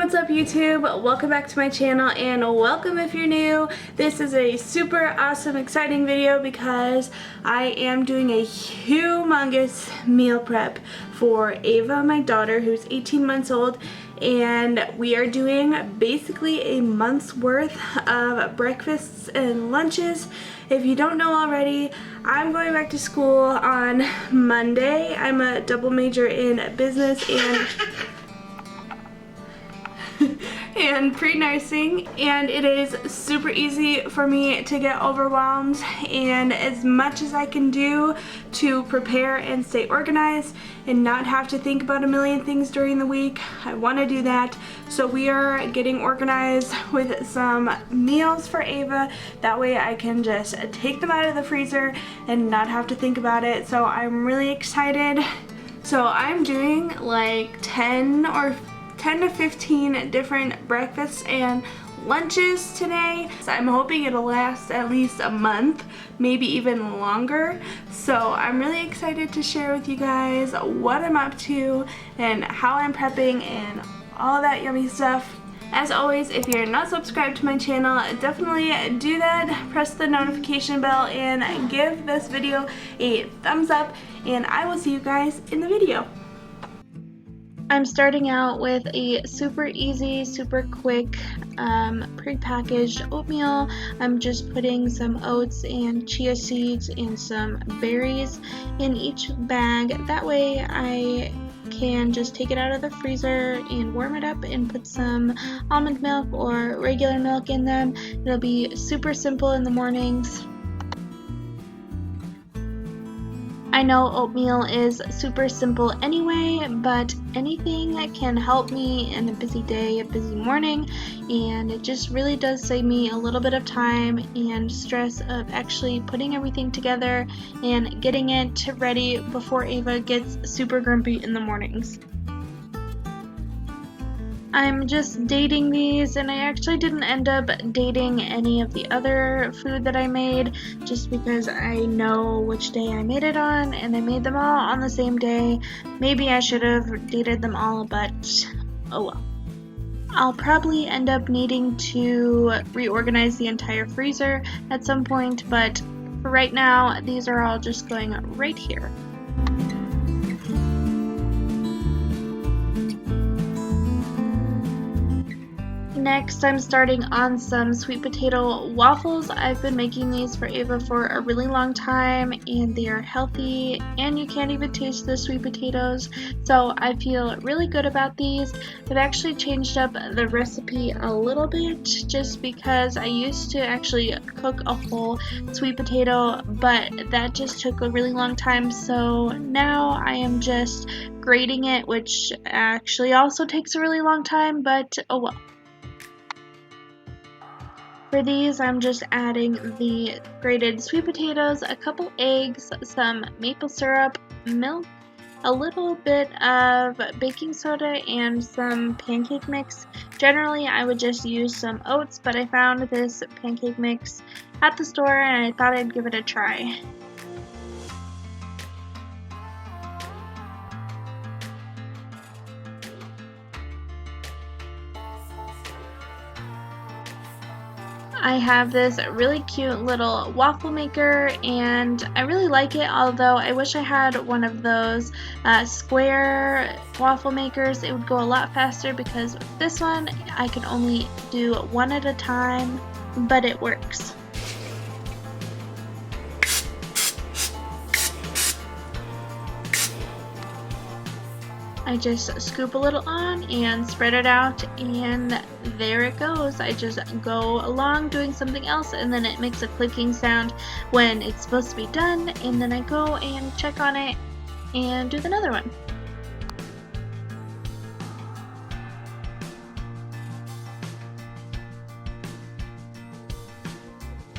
what's up YouTube? Welcome back to my channel and welcome if you're new. This is a super awesome exciting video because I am doing a humongous meal prep for Ava, my daughter, who's 18 months old, and we are doing basically a month's worth of breakfasts and lunches. If you don't know already, I'm going back to school on Monday. I'm a double major in business and pre-nursing, and it is super easy for me to get overwhelmed, and as much as I can do to prepare and stay organized and not have to think about a million things during the week, I want to do that. So we are getting organized with some meals for Ava. That way I can just take them out of the freezer and not have to think about it. So I'm really excited. So I'm doing like 10 to 15 different breakfasts and lunches today. So I'm hoping it'll last at least a month, maybe even longer. So I'm really excited to share with you guys what I'm up to and how I'm prepping and all that yummy stuff. As always, if you're not subscribed to my channel, definitely do that. Press the notification bell and give this video a thumbs up, and I will see you guys in the video. I'm starting out with a super easy, super quick pre-packaged oatmeal. I'm just putting some oats and chia seeds and some berries in each bag. That way I can just take it out of the freezer and warm it up and put some almond milk or regular milk in them. It'll be super simple in the mornings. I know oatmeal is super simple anyway, but anything that can help me in a busy day, a busy morning, and it just really does save me a little bit of time and stress of actually putting everything together and getting it ready before Ava gets super grumpy in the mornings. I'm just dating these, and I actually didn't end up dating any of the other food that I made just because I know which day I made it on, and I made them all on the same day. Maybe I should have dated them all, but oh well. I'll probably end up needing to reorganize the entire freezer at some point, but for right now, these are all just going right here. Next, I'm starting on some sweet potato waffles. I've been making these for Ava for a really long time, and they are healthy, and you can't even taste the sweet potatoes, so I feel really good about these. I've actually changed up the recipe a little bit just because I used to actually cook a whole sweet potato, but that just took a really long time, so now I am just grating it, which actually also takes a really long time, but oh well. For these, I'm just adding the grated sweet potatoes, a couple eggs, some maple syrup, milk, a little bit of baking soda, and some pancake mix. Generally, I would just use some oats, but I found this pancake mix at the store and I thought I'd give it a try. I have this really cute little waffle maker, and I really like it, although I wish I had one of those square waffle makers. It would go a lot faster because with this one I can only do one at a time, but it works. I just scoop a little on and spread it out, and there it goes. I just go along doing something else, and then it makes a clicking sound when it's supposed to be done, and then I go and check on it and do another one.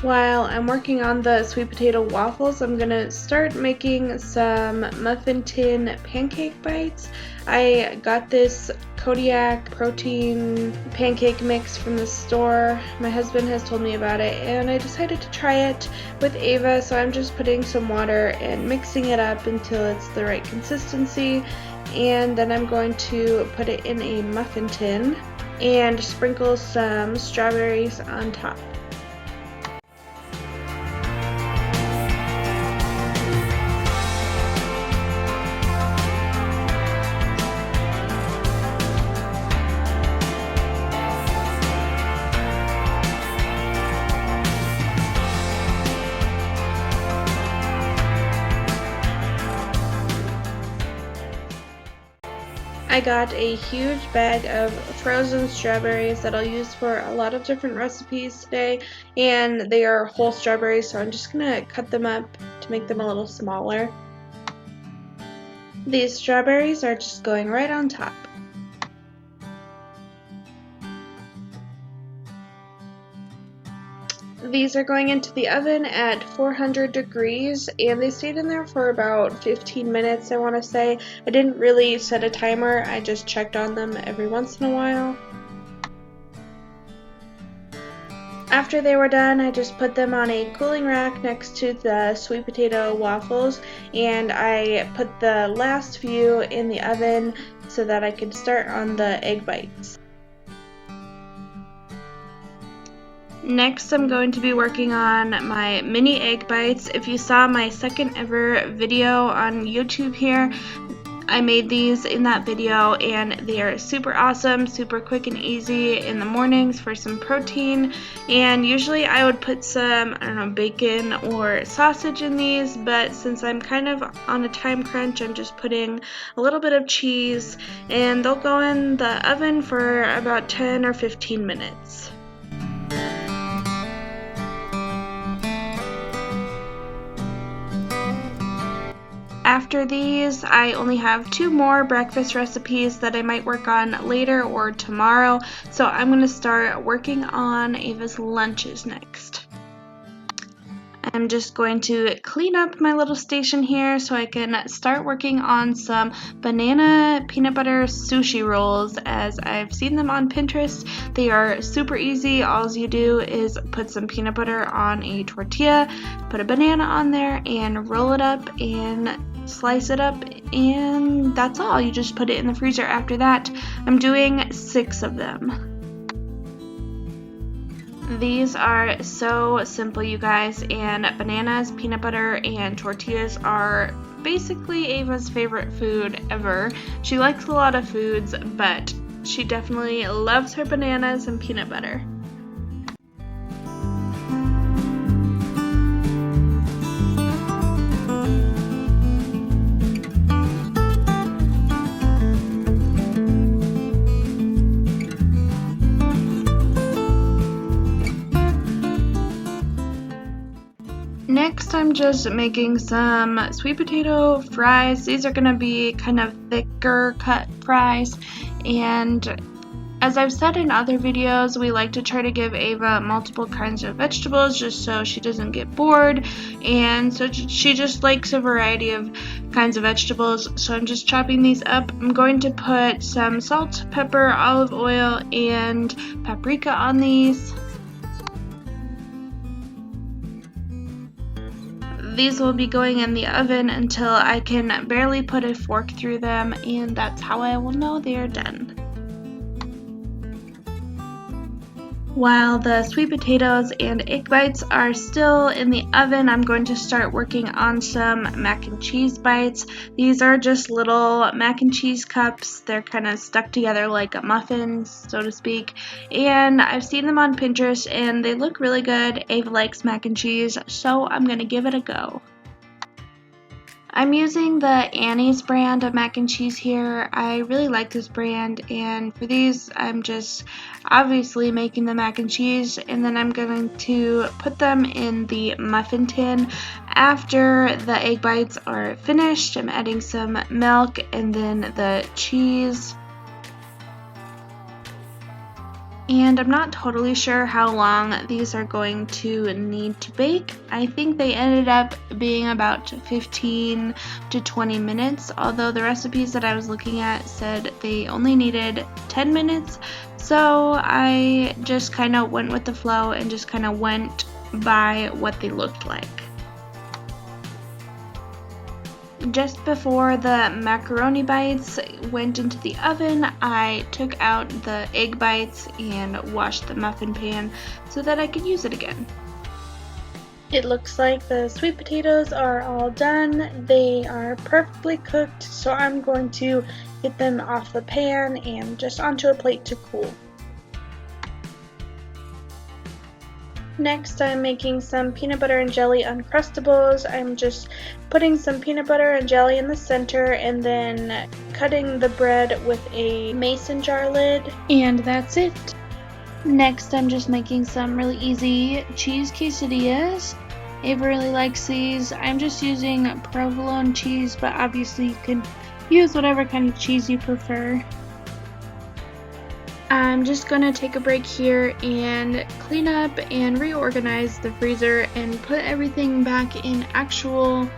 While I'm working on the sweet potato waffles, I'm gonna start making some muffin tin pancake bites. I got this Kodiak protein pancake mix from the store. My husband has told me about it, and I decided to try it with Ava, so I'm just putting some water and mixing it up until it's the right consistency, and then I'm going to put it in a muffin tin. and sprinkle some strawberries on top. I got a huge bag of frozen strawberries that I'll use for a lot of different recipes today, and they are whole strawberries, so I'm just gonna cut them up to make them a little smaller. These strawberries are just going right on top. These are going into the oven at 400 degrees, and they stayed in there for about 15 minutes, I want to say. I didn't really set a timer, I just checked on them every once in a while. After they were done, I just put them on a cooling rack next to the sweet potato waffles, and I put the last few in the oven so that I could start on the egg bites. Next, I'm going to be working on my mini egg bites. If you saw my second ever video on YouTube here, I made these in that video, and they are super awesome, super quick and easy in the mornings for some protein. And usually I would put some, I don't know, bacon or sausage in these, but since I'm kind of on a time crunch, I'm just putting a little bit of cheese, and they'll go in the oven for about 10 or 15 minutes. After these, I only have 2 more breakfast recipes that I might work on later or tomorrow, so I'm going to start working on Ava's lunches next. I'm just going to clean up my little station here so I can start working on some banana peanut butter sushi rolls, as I've seen them on Pinterest. They are super easy. All you do is put some peanut butter on a tortilla, put a banana on there, and roll it up and slice it up, and that's all. You just put it in the freezer after that. I'm doing 6 of them. These are so simple, you guys, and bananas, peanut butter, and tortillas are basically Ava's favorite food ever. She likes a lot of foods, but she definitely loves her bananas and peanut butter. Next, I'm just making some sweet potato fries. These are going to be kind of thicker cut fries, and as I've said in other videos, we like to try to give Ava multiple kinds of vegetables just so she doesn't get bored, and so she just likes a variety of kinds of vegetables. So I'm just chopping these up. I'm going to put some salt, pepper, olive oil, and paprika on these. These will be going in the oven until I can barely put a fork through them, and that's how I will know they are done. While the sweet potatoes and egg bites are still in the oven, I'm going to start working on some mac and cheese bites. These are just little mac and cheese cups. They're kind of stuck together like muffins, so to speak. And I've seen them on Pinterest and they look really good. Ava likes mac and cheese, so I'm going to give it a go. I'm using the Annie's brand of mac and cheese here. I really like this brand, and for these I'm just obviously making the mac and cheese, and then I'm going to put them in the muffin tin. After the egg bites are finished, I'm adding some milk and then the cheese. And I'm not totally sure how long these are going to need to bake. I think they ended up being about 15 to 20 minutes, although the recipes that I was looking at said they only needed 10 minutes. So I just kind of went with the flow and just kind of went by what they looked like. Just before the macaroni bites went into the oven, I took out the egg bites and washed the muffin pan so that I could use it again. It looks like the sweet potatoes are all done. They are perfectly cooked, so I'm going to get them off the pan and just onto a plate to cool. Next, I'm making some peanut butter and jelly Uncrustables. I'm just putting some peanut butter and jelly in the center and then cutting the bread with a mason jar lid. And that's it. Next, I'm just making some really easy cheese quesadillas. Ayva really likes these. I'm just using provolone cheese, but obviously you can use whatever kind of cheese you prefer. I'm just going to take a break here and clean up and reorganize the freezer and put everything back in actual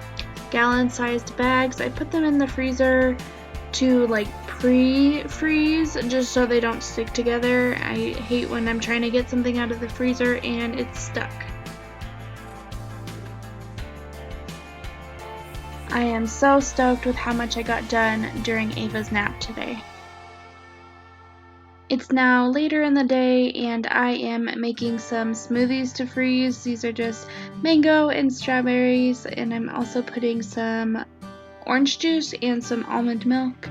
gallon-sized bags. I put them in the freezer to like pre-freeze just so they don't stick together. I hate when I'm trying to get something out of the freezer and it's stuck. I am so stoked with how much I got done during Ayva's nap today. It's now later in the day and I am making some smoothies to freeze. These are just mango and strawberries, and I'm also putting some orange juice and some almond milk.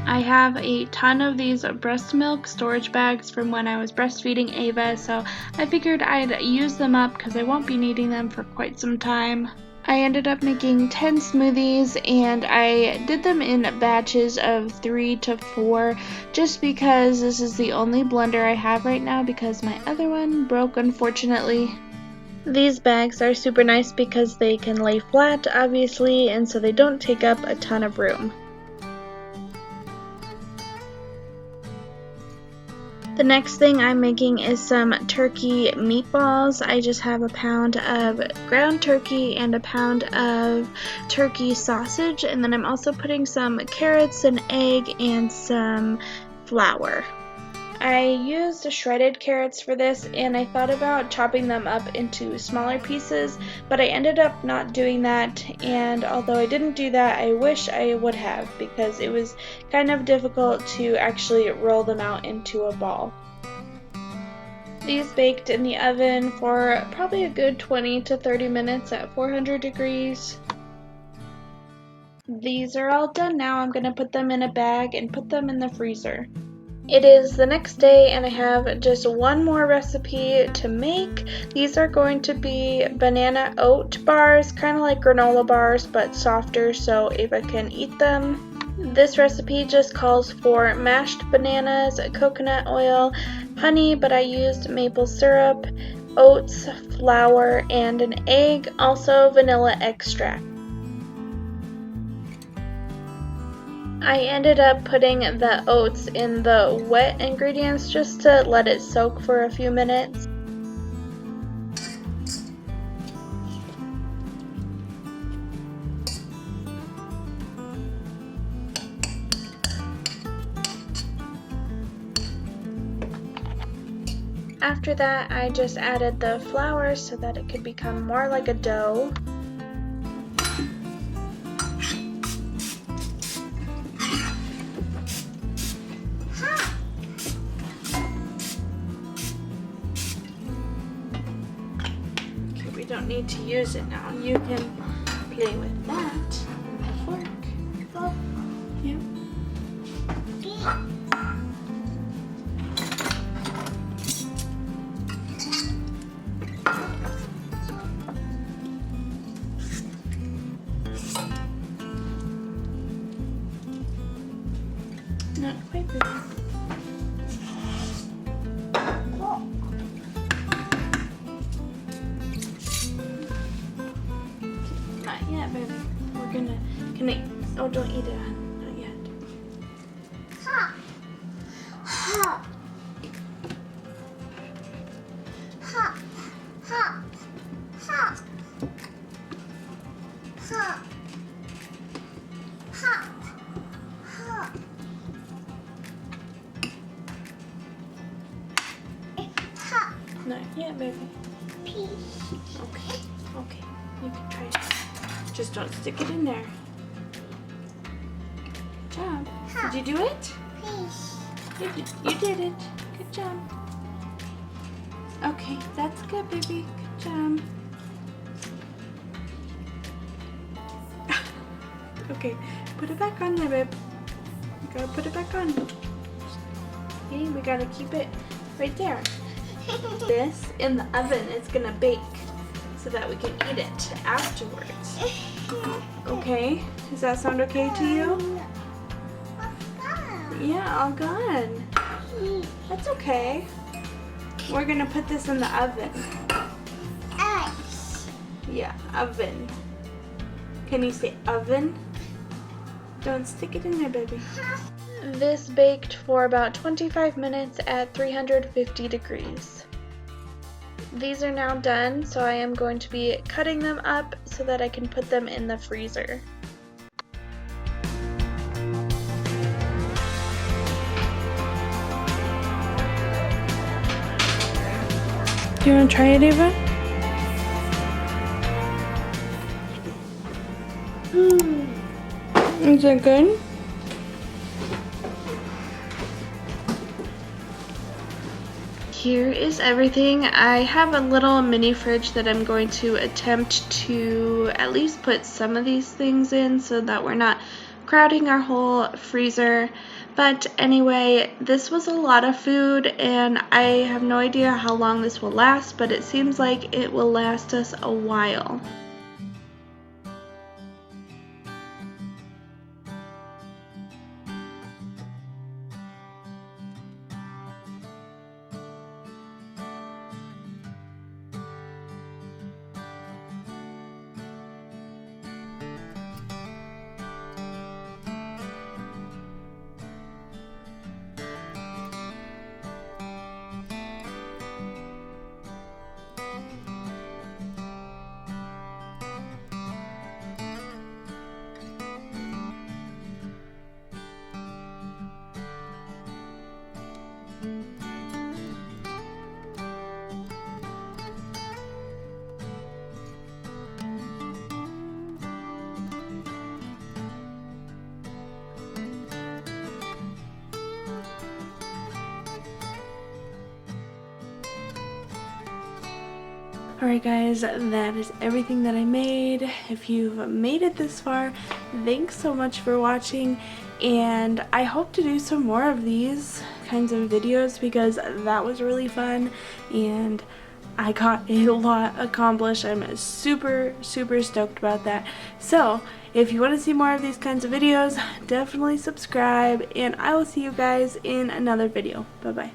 I have a ton of these breast milk storage bags from when I was breastfeeding Ayva, so I figured I'd use them up because I won't be needing them for quite some time. I ended up making 10 smoothies and I did them in batches of 3 to 4 just because this is the only blender I have right now because my other one broke, unfortunately. These bags are super nice because they can lay flat, obviously, and so they don't take up a ton of room. The next thing I'm making is some turkey meatballs. I just have a pound of ground turkey and a pound of turkey sausage, and then I'm also putting some carrots, an egg, and some flour. I used shredded carrots for this, and I thought about chopping them up into smaller pieces, but I ended up not doing that, and although I didn't do that, I wish I would have because it was kind of difficult to actually roll them out into a ball. These baked in the oven for probably a good 20 to 30 minutes at 400 degrees. These are all done now. I'm going to put them in a bag and put them in the freezer. It is the next day and I have just one more recipe to make. These are going to be banana oat bars, kind of like granola bars but softer so Ayva can eat them. This recipe just calls for mashed bananas, coconut oil, honey, but I used maple syrup, oats, flour, and an egg, also vanilla extract. I ended up putting the oats in the wet ingredients just to let it soak for a few minutes. After that, I just added the flour so that it could become more like a dough. We don't need to use it now. You can play with that with a fork. Oh, yeah. Not quite ready. Not yet, baby. We're gonna, oh, don't eat it. Not yet. Ha! Ha! Ha! Ha! Ha! Ha! Ha! Ha! baby? Peace. Okay, okay. You can try it. Just don't stick it in there. Good job. Did you do it? Peace. You did it. Good job. Okay, that's good, baby. Good job. Okay, put it back on there, babe. You gotta put it back on. Okay, we gotta keep it right there. This in the oven is gonna bake so that we can eat it afterwards. Okay, does that sound okay to you? Yeah, all gone. That's okay. We're gonna put this in the oven. Ice. Yeah, oven. Can you say oven? Don't stick it in there, baby. This baked for about 25 minutes at 350 degrees. These are now done, so I am going to be cutting them up so that I can put them in the freezer. Do you want to try it, Ayva? Is that good? Here is everything. I have a little mini fridge that I'm going to attempt to at least put some of these things in so that we're not crowding our whole freezer. But anyway, this was a lot of food and I have no idea how long this will last, but it seems like it will last us a while. Alright guys, that is everything that I made. If you've made it this far, thanks so much for watching, and I hope to do some more of these kinds of videos because that was really fun and I got a lot accomplished. I'm super stoked about that. So if you want to see more of these kinds of videos, definitely subscribe, and I will see you guys in another video. Bye bye.